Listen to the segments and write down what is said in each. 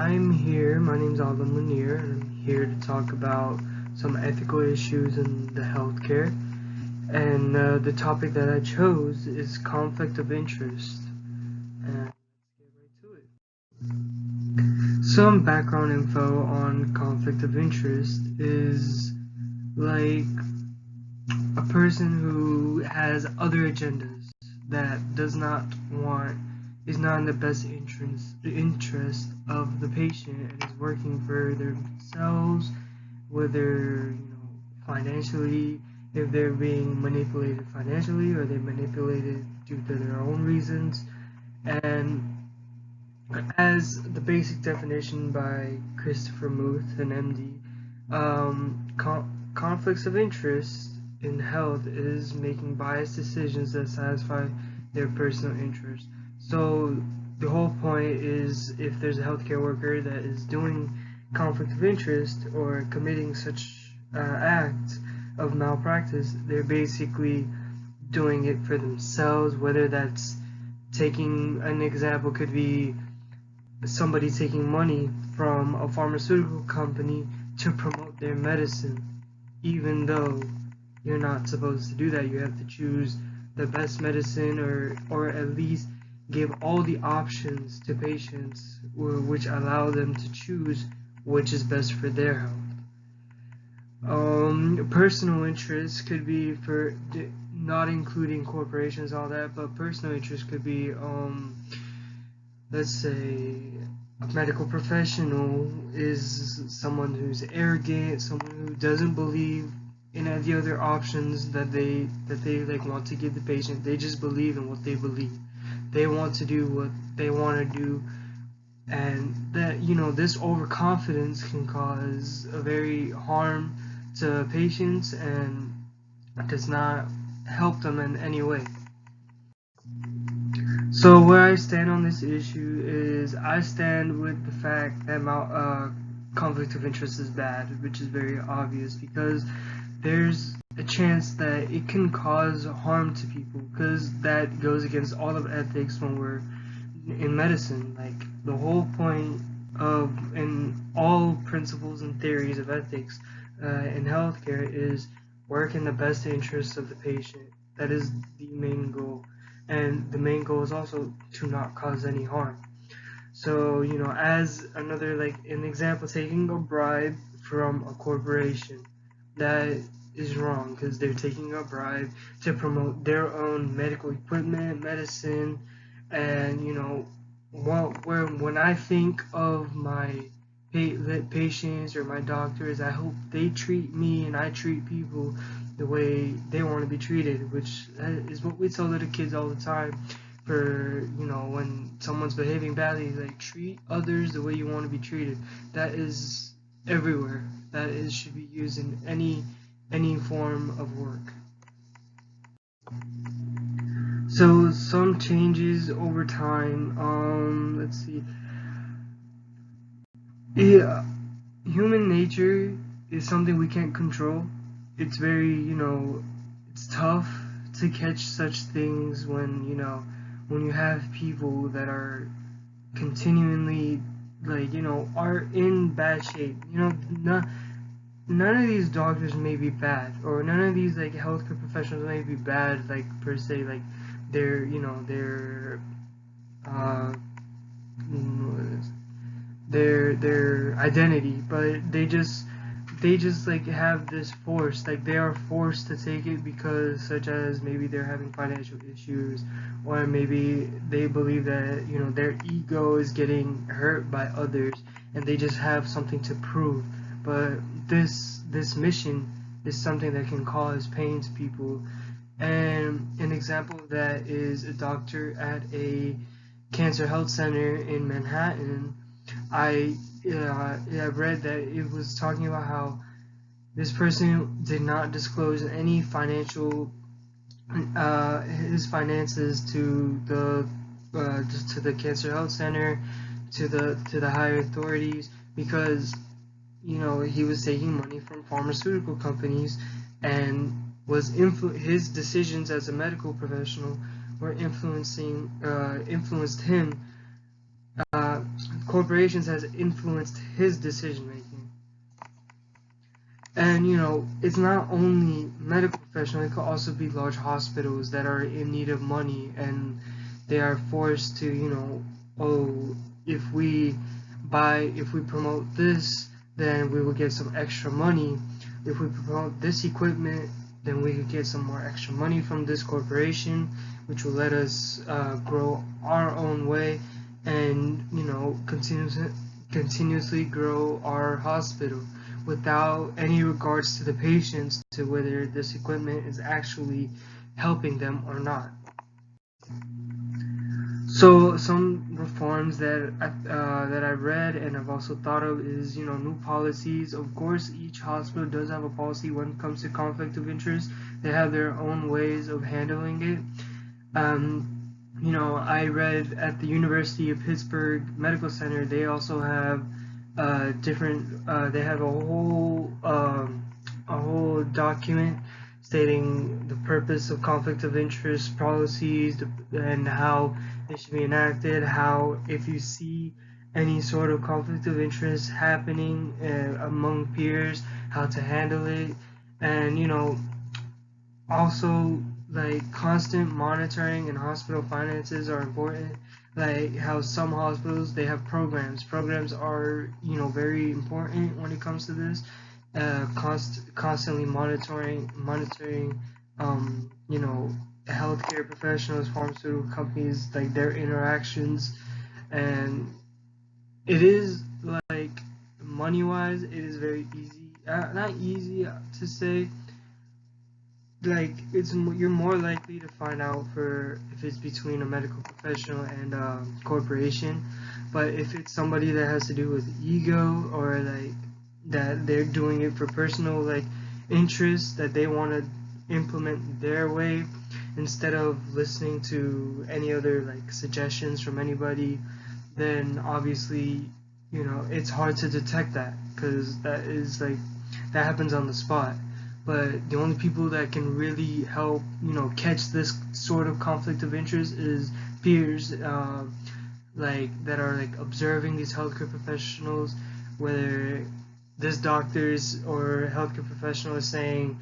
My name's By Alam Munir, and I'm here to talk about some ethical issues in the healthcare. And the topic that I chose is conflict of interest. And let's get right to it. Some background info on conflict of interest is like a person who has other agendas that is not in the best interest of the patient and is working for themselves, whether financially, if they're being manipulated financially or they're manipulated due to their own reasons. And as the basic definition by Christopher Muth, an MD, conflicts of interest in health is making biased decisions that satisfy their personal interest. So the whole point is, if there's a healthcare worker that is doing conflict of interest or committing such acts of malpractice, they're basically doing it for themselves. Whether that's taking an example, could be somebody taking money from a pharmaceutical company to promote their medicine, even though you're not supposed to do that. You have to choose the best medicine, or at least give all the options to patients, which allow them to choose which is best for their health. Personal interest could be, for not including corporations, all that, but personal interest could be, let's say a medical professional is someone who's arrogant, someone who doesn't believe in any of the other options that they want to give the patient. They just believe in what they believe. They want to do what they want to do, and that this overconfidence can cause a very harm to patients and does not help them in any way. So where I stand on this issue is, I stand with the fact that conflict of interest is bad, which is very obvious, because there's a chance that it can cause harm to people, because that goes against all of ethics when we're in medicine. Like, the whole point and all principles and theories of ethics in healthcare is work in the best interest of the patient. That is the main goal, and the main goal is also to not cause any harm. So as another, an example, taking a bribe from a corporation, that is wrong, because they're taking a bribe to promote their own medical equipment, medicine. And when I think of my patients or my doctors, I hope they treat me and I treat people the way they want to be treated, which is what we tell little kids all the time. For when someone's behaving badly, treat others the way you want to be treated. That is everywhere. That should be used in any form of work. So some changes over time. Let's see. Yeah, human nature is something we can't control. It's very, it's tough to catch such things when you have people that are continually are in bad shape. None of these doctors may be bad, or none of these healthcare professionals may be bad, per se, their identity, but they just have this force, they are forced to take it, because such as maybe they're having financial issues, or maybe they believe that their ego is getting hurt by others and they just have something to prove. But this mission is something that can cause pain to people. And an example of that is a doctor at a cancer health center in Manhattan. I read that it was talking about how this person did not disclose any his finances to the cancer health center, to the higher authorities, because he was taking money from pharmaceutical companies, and his decisions as a medical professional were influenced him corporations has influenced his decision making. And it's not only medical professionals, it could also be large hospitals that are in need of money, and they are forced to, oh, if we promote this, then we will get some extra money. If we promote this equipment, then we could get some more extra money from this corporation, which will let us grow our own way, and continuously grow our hospital without any regards to the patients, to whether this equipment is actually helping them or not. So some reforms that I read and I've also thought of is new policies. Of course, each hospital does have a policy when it comes to conflict of interest. They have their own ways of handling it. I read at the University of Pittsburgh Medical Center, they also have different. They have a whole document stating the purpose of conflict of interest policies and how they should be enacted. How, if you see any sort of conflict of interest happening among peers, how to handle it, and also like constant monitoring and hospital finances are important. Like how some hospitals, they have programs. Programs are very important when it comes to this. Constantly monitoring healthcare professionals, pharmaceutical companies, like their interactions. And it is like, money wise, it is very easy, not easy to say, like you're more likely to find out if it's between a medical professional and a corporation. But if it's somebody that has to do with ego, or like that they're doing it for personal like interests, that they want to implement their way instead of listening to any other like suggestions from anybody, then obviously it's hard to detect that, because that happens on the spot. But the only people that can really help catch this sort of conflict of interest is peers, that are like observing these healthcare professionals, whether this doctors or healthcare professional is saying,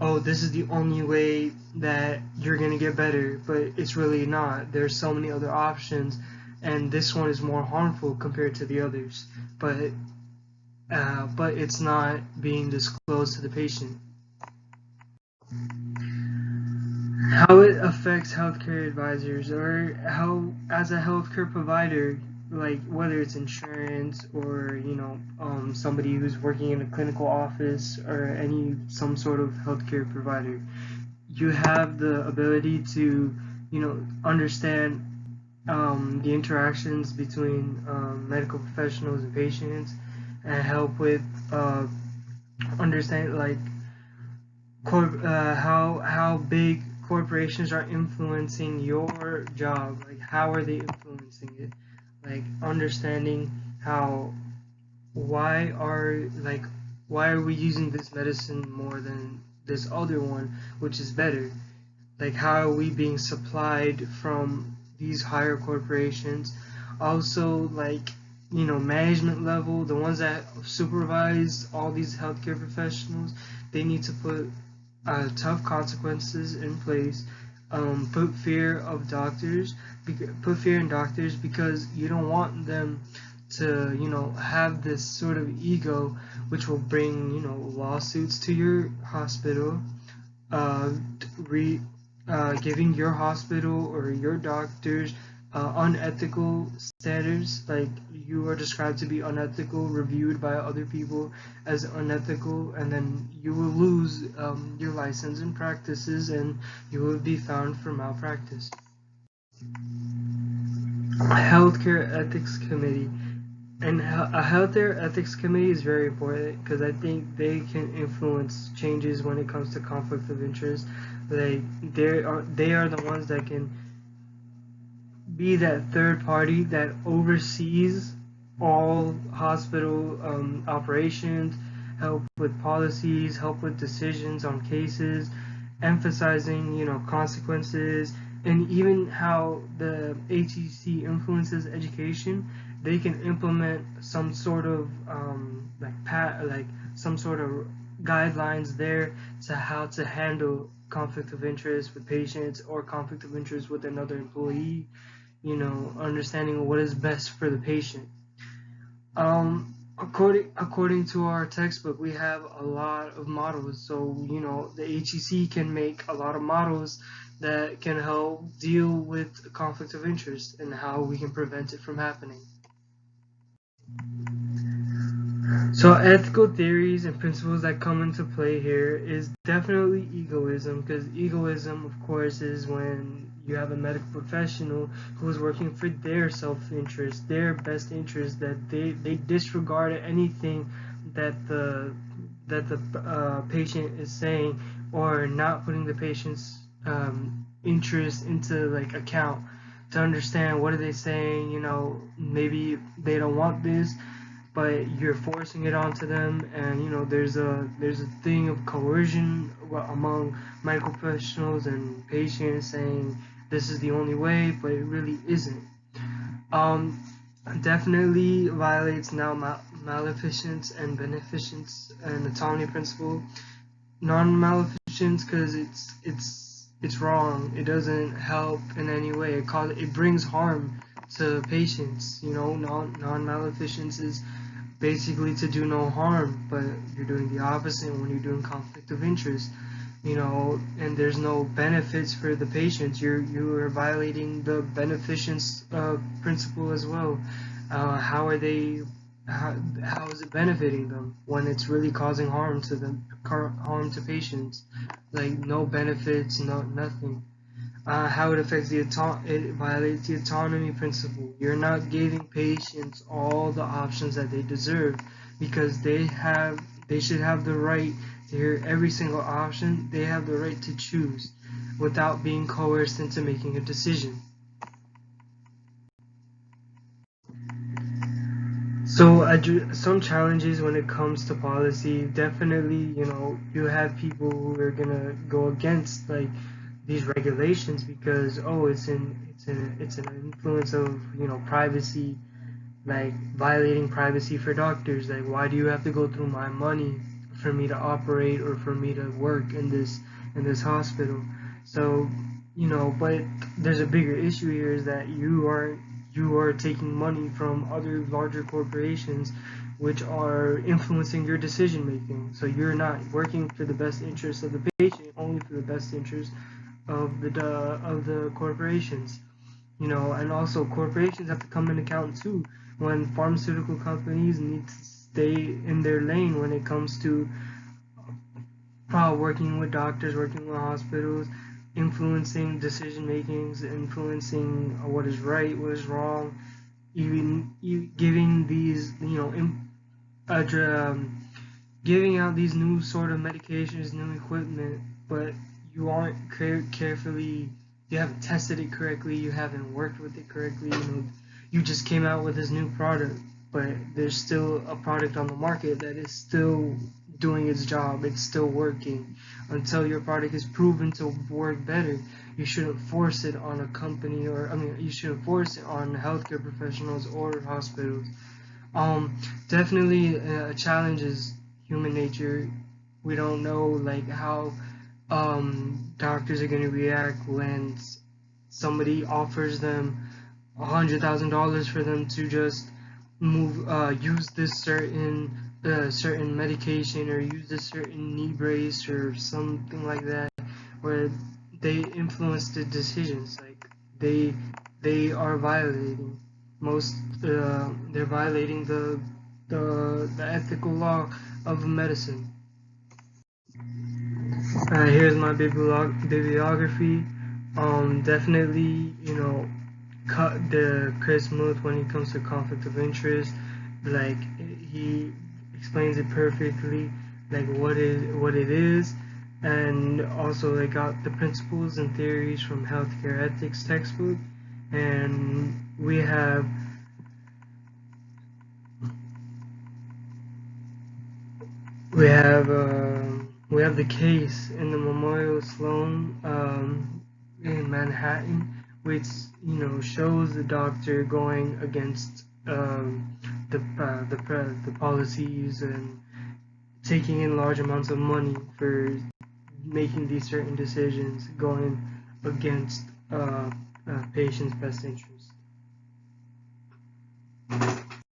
oh, this is the only way that you're gonna get better, but it's really not. There's so many other options, and this one is more harmful compared to the others, but it's not being disclosed to the patient. How it affects healthcare advisors, or how, as a healthcare provider, like whether it's insurance or somebody who's working in a clinical office or some sort of healthcare provider, you have the ability to understand the interactions between medical professionals and patients, and help with understand like how big corporations are influencing your job. Like how are they influencing it? Like understanding why are we using this medicine more than this other one, which is better? Like how are we being supplied from these higher corporations? Also, like management level, the ones that supervise all these healthcare professionals, they need to put tough consequences in place. Put fear in doctors, because you don't want them to have this sort of ego, which will bring lawsuits to your hospital, giving your hospital or your doctors unethical standards. Like you are described to be unethical, reviewed by other people as unethical, and then you will lose your license and practices, and you will be found for malpractice. Healthcare ethics committee. And a healthcare ethics committee is very important, because I think they can influence changes when it comes to conflict of interest. They are the ones that can be that third party that oversees all hospital operations, help with policies, help with decisions on cases, emphasizing consequences, and even how the HEC influences education, they can implement some sort of like some sort of guidelines there to how to handle conflict of interest with patients or conflict of interest with another employee, understanding what is best for the patient. According to our textbook, we have a lot of models. So, the HEC can make a lot of models that can help deal with conflict of interest and how we can prevent it from happening. So ethical theories and principles that come into play here is definitely egoism, because egoism, of course, is when you have a medical professional who is working for their self-interest, their best interest, that they disregard anything that the patient is saying, or not putting the patient's interest into like account to understand what are they saying. Maybe they don't want this, but you're forcing it onto them, and there's a thing of coercion among medical professionals and patients, saying this is the only way, but it really isn't. Definitely violates now maleficence and beneficence and autonomy principle. Non-maleficence, because it's wrong. It doesn't help in any way. It brings harm to patients. Non-maleficence is basically to do no harm, but you're doing the opposite when you're doing conflict of interest. And there's no benefits for the patients. You are violating the beneficence principle as well. How are they? How is it benefiting them when it's really causing harm to them, harm to patients? Like no benefits, nothing. How it affects it violates the autonomy principle. You're not giving patients all the options that they deserve, because they should have the right to hear every single option. They have the right to choose without being coerced into making a decision. So some challenges when it comes to policy, definitely, you have people who are gonna go against like these regulations because it's an influence of privacy, like violating privacy for doctors. Like, why do you have to go through my money for me to operate or for me to work in this hospital? So but there's a bigger issue here, is that you are taking money from other larger corporations which are influencing your decision making. So you're not working for the best interest of the patient, only for the best interest of the corporations. And also corporations have to come in account too when pharmaceutical companies need to stay in their lane when it comes to working with doctors, working with hospitals, influencing decision makings, influencing what is right, what is wrong, even giving these giving out these new sort of medications, new equipment, but you aren't carefully, you haven't tested it correctly, you haven't worked with it correctly. You just came out with this new product, but there's still a product on the market that is still doing its job. It's still working. Until your product is proven to work better, you shouldn't force it on a company, you shouldn't force it on healthcare professionals or hospitals. Definitely a challenge is human nature. We don't know like how doctors are going to react when somebody offers them $100,000 for them to just use this certain medication, or use this certain knee brace or something like that, where they influence the decisions. Like they are violating they're violating the ethical law of medicine. Here's my bibliography. Definitely, cut the Chris Muth when it comes to conflict of interest. Like, he explains it perfectly, like what it is, and also I got the principles and theories from healthcare ethics textbook, and we have we have the case in the Memorial Sloan in Manhattan, which shows the doctor going against the policies and taking in large amounts of money for making these certain decisions, going against patients' best interests.